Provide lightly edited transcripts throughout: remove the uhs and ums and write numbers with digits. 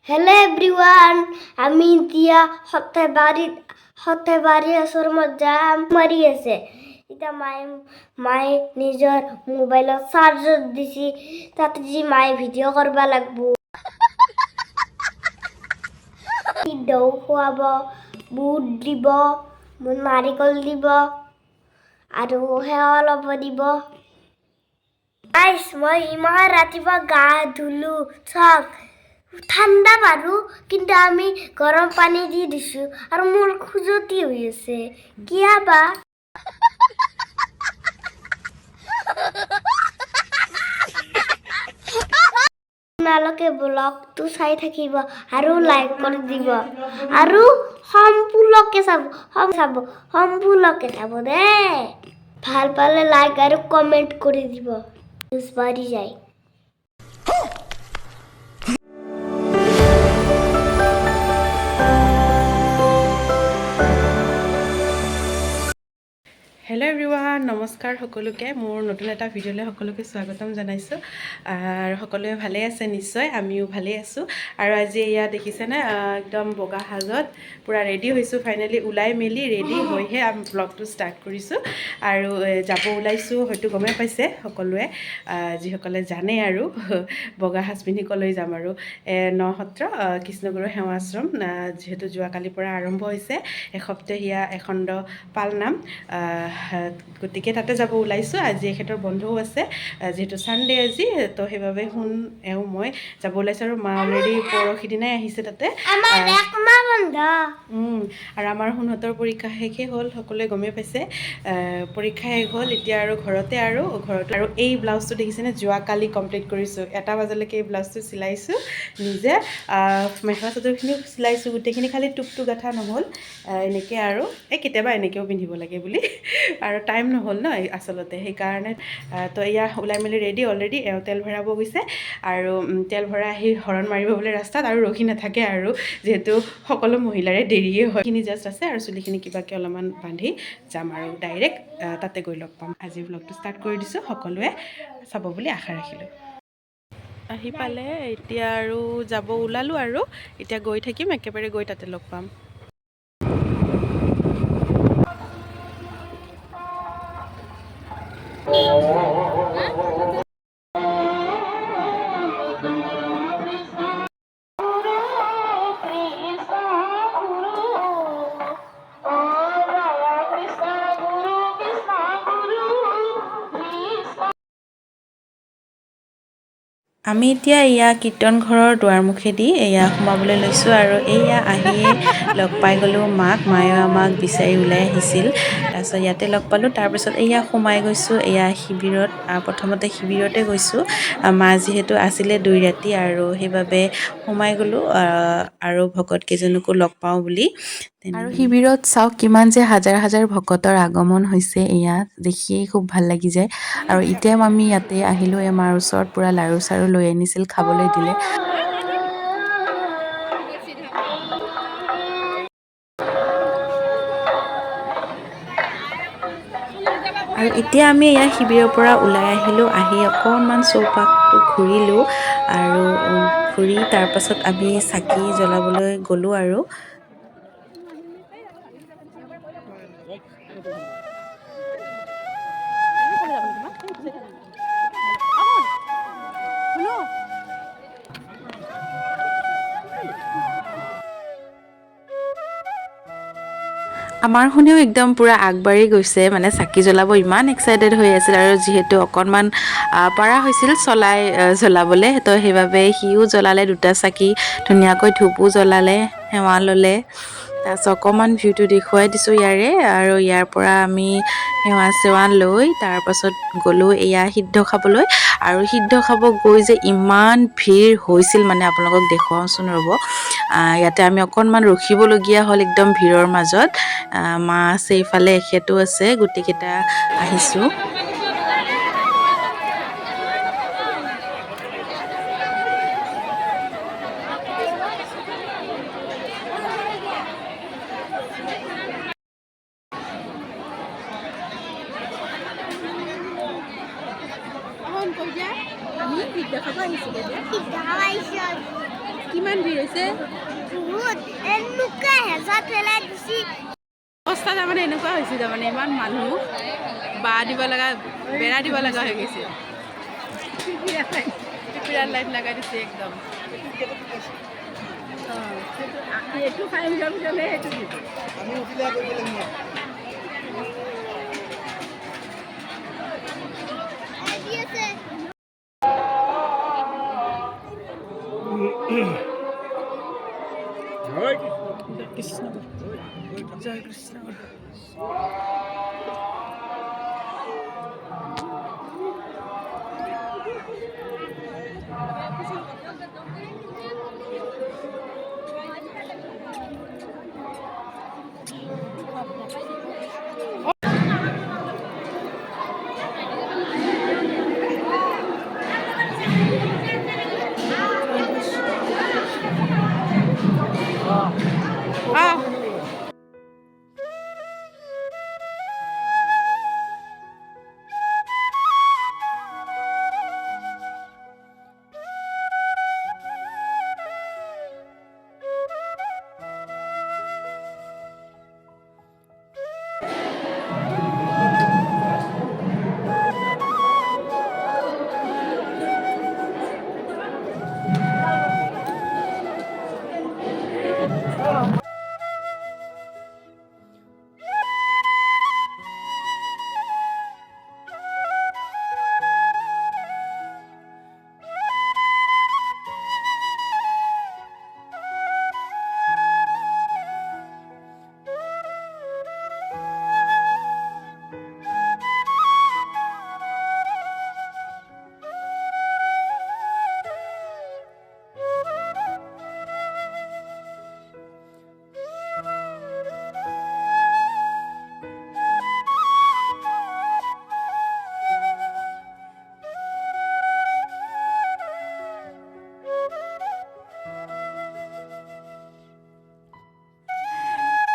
Hello everyone, আমি এতিয়া সৰ্থেবাৰী আশ্ৰমত যাম মাৰি আছে। এতিয়া মায়ে নিজৰ মোবাইলত চাৰ্জত দিছি, তাতে যি মায়ে ভিডিঅ' কৰিব লাগিব। দৌ খুৱাব, বুট দিব, নাৰিকল দিব আৰু সেৱা ল'ব দিব। মই ইমান ৰাতিপুৱা গা ধুলো চাওক। ঠাণ্ডা বাৰু, কিন্তু আমি গৰম পানী দি দিছো আৰু মোৰ খুজতি হৈ আছে কিয়া বা। আপোনালোকে ব্লগটো চাই থাকিব আৰু লাইক কৰি দিব আৰু সম্পূৰ্ণকে চাব দেই। ভাল পালে লাইক আৰু কমেণ্ট কৰি দিব, বাঢ়ি যায়। হেল্ল' এভৰিৱান, নমস্কাৰ সকলোকে। মোৰ নতুন এটা ভিডিঅ'লৈ সকলোকে স্বাগতম জনাইছোঁ। আৰু সকলোৱে ভালেই আছে নিশ্চয়, আমিও ভালেই আছোঁ। আৰু আজি ইয়াত দেখিছেনে একদম বগা সাজত পূৰা ৰেডি হৈছোঁ। ফাইনেলি ওলাই মেলি ৰেডি হৈহে আমি ব্লগটো ষ্টাৰ্ট কৰিছোঁ। আৰু যাব ওলাইছোঁ, হয়তো গমেই পাইছে সকলোৱে, যিসকলে জানে আৰু বগা সাজ পিন্ধি ক'লৈ যাম আৰু নসত্ৰ কৃষ্ণগুৰু সেৱাশ্ৰম, যিহেতু যোৱাকালিৰ পৰা আৰম্ভ হৈছে এসপ্তাহীয়া এখণ্ড পালনাম। গতিকে তাতে যাব ওলাইছোঁ। আজি এখেতৰ বন্ধও আছে, যিহেতু ছানডে আজি, তো সেইবাবে মই যাব ওলাইছোঁ। আৰু মা অলৰেডি পৰহি দিনাই আহিছে তাতে। আৰু আমাৰ শুনহঁতৰ পৰীক্ষা শেষেই হ'ল, সকলোৱে গমেই পাইছে। পৰীক্ষা শেষ হ'ল, এতিয়া আৰু ঘৰত আৰু এই ব্লাউজটো দেখিছেনে, যোৱাকালি কমপ্লিট কৰিছোঁ। 1টা বজালৈকে এই ব্লাউজটো চিলাইছোঁ নিজে। মেখেলা চাদৰখিনিও চিলাইছোঁ গোটেইখিনি, খালি টুপটো গাঠা নহ'ল। এনেকৈ আৰু কেতিয়াবা এনেকৈও পিন্ধিব লাগে বুলি আৰু টাইম নহ'ল ন আচলতে, সেইকাৰণে। তো এয়া ওলাই মেলি ৰেডি অলৰেডি। তেল ভৰাব গৈছে আৰু তেল ভৰাই আহি হৰণ মাৰিব বোলে ৰাস্তাত, আৰু ৰখি নাথাকে আৰু, যিহেতু সকলো মহিলাৰে দেৰিয়ে হয়। সেইখিনি জাষ্ট আছে আৰু চুলিখিনি কিবাকৈ অলপমান বান্ধি যাম আৰু ডাইৰেক্ট তাতে গৈ লগ পাম। আজি ব্লগটো ষ্টাৰ্ট কৰি দিছোঁ, সকলোৱে চাব বুলি আশা ৰাখিলোঁ। আহি পালে, এতিয়া আৰু যাব ওলালোঁ আৰু এতিয়া গৈ থাকিম, একেবাৰে গৈ তাতে লগ পাম। আমি এতিয়া এয়া কীৰ্তন ঘৰৰ দুৱাৰমুখেদি এয়া সোমাবলৈ লৈছোঁ। আৰু এয়া আহিয়ে লগ পাই গ'লোঁ মাক। মায়েও আমাক বিচাৰি ওলাই আহিছিল, তাৰপিছত ইয়াতে লগ পালোঁ। তাৰপিছত এয়া সোমাই গৈছোঁ এয়া শিবিৰত। প্ৰথমতে শিবিৰতে গৈছোঁ, মা যিহেতু আছিলে 2 ৰাতি, আৰু সেইবাবে সোমাই গ'লোঁ আৰু ভকত কেইজনকো লগ পাওঁ বুলি। আৰু শিবিৰত চাওক কিমান যে হাজাৰ হাজাৰ ভকতৰ আগমন হৈছে, এয়া দেখিয়েই খুব ভাল লাগি যায়। আৰু এতিয়াও আমি ইয়াতে আহিলোঁ, মাৰ ওচৰত পূৰা লাৰু চাৰু লৈ আনিছিল, খাবলৈ দিলে। আৰু এতিয়া আমি এয়া শিবিৰৰ পৰা ওলাই আহিলোঁ, আহি অকণমান চৌপাশটো ঘূৰিলোঁ, আৰু ঘূৰি তাৰপাছত আমি চাকি জ্বলাবলৈ গ'লোঁ আৰু। আমাৰ শুনেও একদম পূৰা আগবাঢ়ি গৈছে, মানে চাকি জ্বলাব ইমান এক্সাইটেড হৈ আছিল। আৰু যিহেতু অকণমান পাৰা হৈছিল জ্বলাবলৈ, তো সেইবাবে সিও জ্বলালে 2টা চাকি, ধুনীয়াকৈ ধূপো জ্বলালে, সেৱা ল'লে। তাৰপিছত অকণমান ভিউটো দেখুৱাই দিছোঁ ইয়াৰে। আৰু ইয়াৰ পৰা আমি সেৱা চেৱা লৈ তাৰপাছত গ'লোঁ এয়া সিদ্ধ খাবলৈ। আৰু সিদ্ধ খাব গৈ যে ইমান ভিৰ হৈছিল, মানে আপোনালোকক দেখুৱাওঁচোন ৰ'ব। ইয়াতে আমি অকণমান ৰখিবলগীয়া হ'ল একদম ভিৰৰ মাজত। মা আছে ইফালে, এখেতো আছে, গোটেইকেইটা আহিছোঁ। কিমান ভিৰ হৈছে বহুত এনেকুৱা হেঁচা ঠেলা দিছি অৱস্থা তাৰমানে এনেকুৱা হৈছে তাৰমানে ইমান মানুহ বা দিব লগা বেৰা দিব লগা হৈ গৈছে পিপিৰাৰ লাইট লগাই দিছে একদম এইটো খাই যোৱাৰ পিছতে সেইটো দিছে আমি উঠিলে কৰিব লাগিব আইডি আছে কৃষ্ণ জয় কৃষ্ণ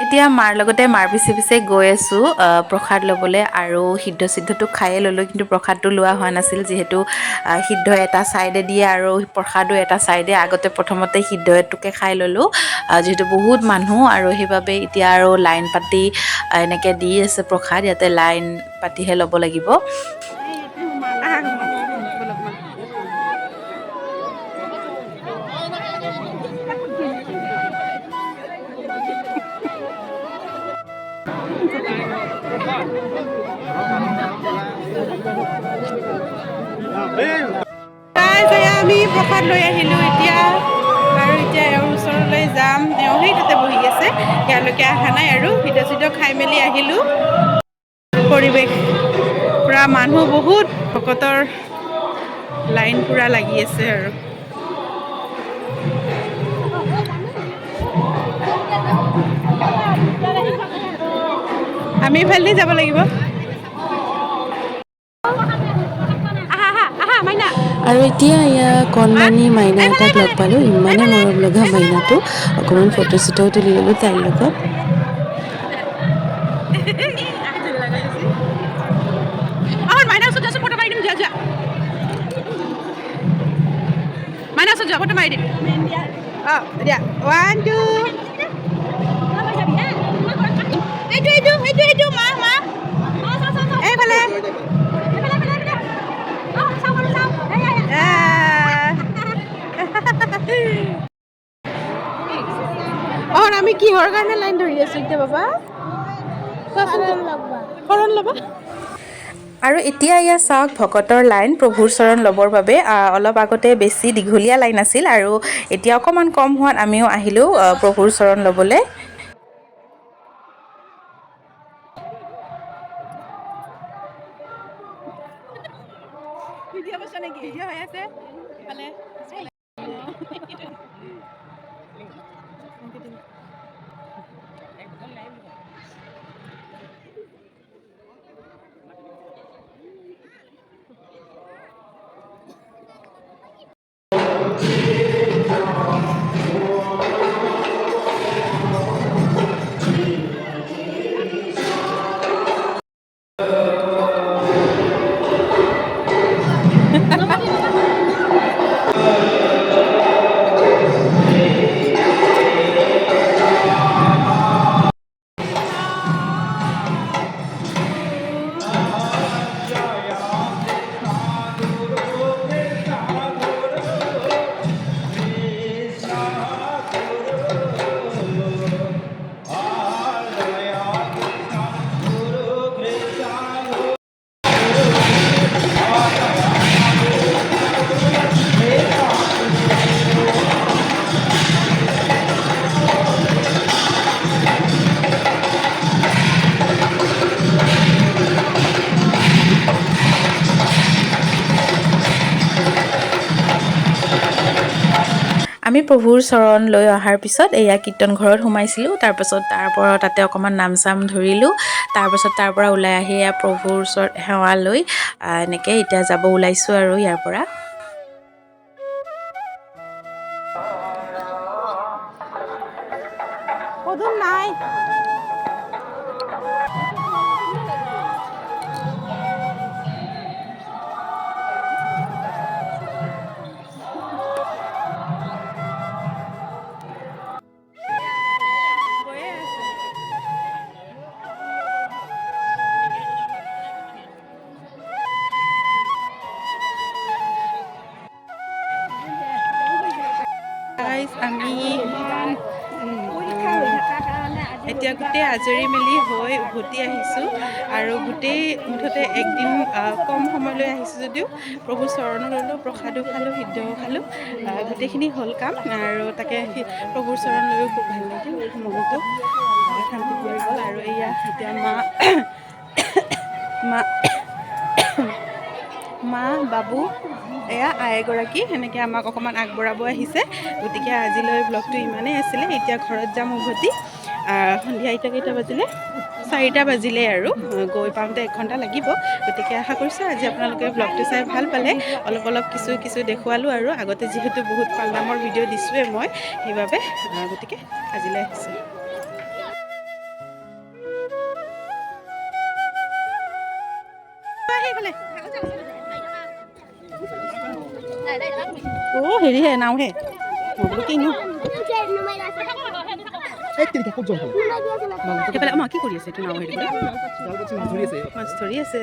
এতিয়া মাৰ লগতে মাৰ পিছে পিছে গৈ আছোঁ প্ৰসাদ ল'বলৈ আৰু সিদ্ধটো খায়ে ল'লোঁ কিন্তু প্ৰসাদটো লোৱা হোৱা নাছিল যিহেতু সিদ্ধ এটা ছাইডে দিয়ে আৰু প্ৰসাদো এটা ছাইডে আগতে প্ৰথমতে সিদ্ধটোকে খাই ল'লোঁ যিহেতু বহুত মানুহ আৰু সেইবাবে এতিয়া আৰু লাইন পাতি এনেকৈ দি আছে প্ৰসাদ ইয়াতে লাইন পাতিহে ল'ব লাগিব আমি প্ৰসাদ লৈ আহিলোঁ এতিয়া আৰু এতিয়া এওঁৰ ওচৰলৈ যাম এওঁ সেই তাতে বহি আছে ইয়ালৈকে অহা নাই আৰু সিদ্ধ খাই মেলি আহিলোঁ পৰিৱেশ পূৰা মানুহ বহুত ভকতৰ লাইন পূৰা লাগি আছে আৰু আমি ইফালেদি যাব লাগিব আৰু এতিয়া এয়া কণমানি মাইনা এটাক লগ পালোঁ ইমানে মৰম লগা মাইনাটো অকণমান ফটো চটোও তুলি ল'লোঁ তাইৰ লগত ফটো মাৰি দিম অঁ দিয়া 1 2 এইটো মা এইফালে আমি কিহৰ কাৰণে লাইন ধৰি আছোঁ এতিয়া বাবা শৰণ ল'ব আৰু এতিয়া ইয়াত চাওক ভকতৰ লাইন প্ৰভুৰ চৰণ ল'বৰ বাবে অলপ আগতে বেছি দীঘলীয়া লাইন আছিল আৰু এতিয়া অকণমান কম হোৱাত আমিও আহিলোঁ প্ৰভুৰ চৰণ ল'বলৈ প্ৰভুৰ চৰণ লৈ অহাৰ পিছত এয়া কীৰ্তন ঘৰত সোমাইছিলোঁ। তাৰপাছত তাৰ পৰা তাতে অকণমান নাম চাম ধৰিলোঁ। তাৰপাছত তাৰ পৰা ওলাই আহি এয়া প্ৰভুৰ ওচৰত সেৱা লৈ এনেকৈ এতিয়া যাব ওলাইছোঁ আৰু ইয়াৰ পৰা। পদুম নাই। আমি এতিয়া গোটেই আজৰি মেলি হৈ উভতি আহিছোঁ আৰু গোটেই মুঠতে একদিন কম সময়লৈ আহিছোঁ যদিও প্ৰভু চৰণো ল'লোঁ, প্ৰসাদো খালোঁ, সিদ্ধও খালোঁ, গোটেইখিনি হ'ল কাম। আৰু তাকে প্ৰভুৰ চৰণ লৈও খুব ভাল লাগিল, মনটো শান্তি পৰি গ'ল। আৰু এয়া এতিয়া মা বাবু এয়া আই এগৰাকী সেনেকৈ আমাক অকণমান আগবঢ়াব আহিছে। গতিকে আজিলৈ ব্লগটো ইমানেই আছিলে। এতিয়া ঘৰত যাম উভতি। সন্ধিয়া এতিয়া কেইটা বাজিলে? 4টা বাজিলে আৰু গৈ পাওঁতে 1 ঘণ্টা লাগিব। গতিকে আশা কৰিছোঁ আজি আপোনালোকে ব্লগটো চাই ভাল পালে। অলপ কিছু দেখুৱালোঁ আৰু আগতে যিহেতু বহুত পালনামৰ ভিডিঅ' দিছোঁৱেই মই, সেইবাবে গতিকে আজিলৈ আহিছোঁ। হেৰিহে নাওহে বোলো কিনো সেইফালে কি কৰি আছে এইটো নাও হেৰি মাছ ধৰি আছে।